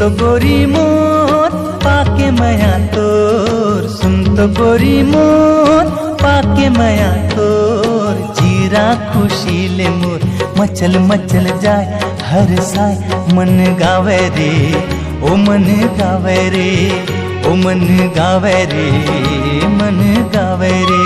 तो गोरी मोर पाके मया तोर, सुन तो गोरी मोर पाके मया तोर। जीरा खुशी ले मोर मचल मचल जाए हर साय, मन गावे रे ओ मन गावे रे, ओ मन गावे रे मन गावे रे।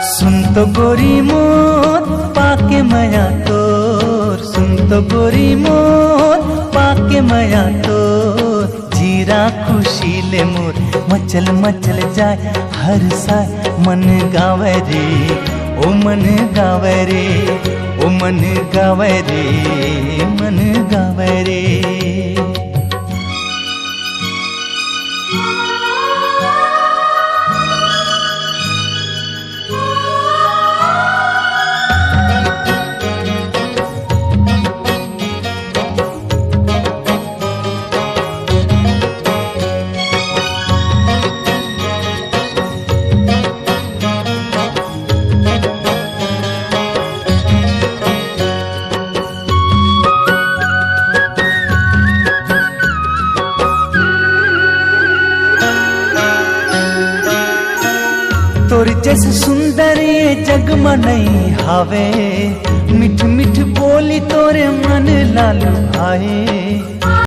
सुन तो गोरी मोर पाके मया तोर, सुन तो गोरी मोर पाके मया तोर। जीरा खुशी ले मोर मचल मचल जाए हर साय, मन गावे रे ओ मन गावे रे, ओ मन गावे रे मन गावे रे। तोर जैसे सुंदर ये जग में नहीं हावे, मिठ मिठ बोली तोरे मन लालू भाए।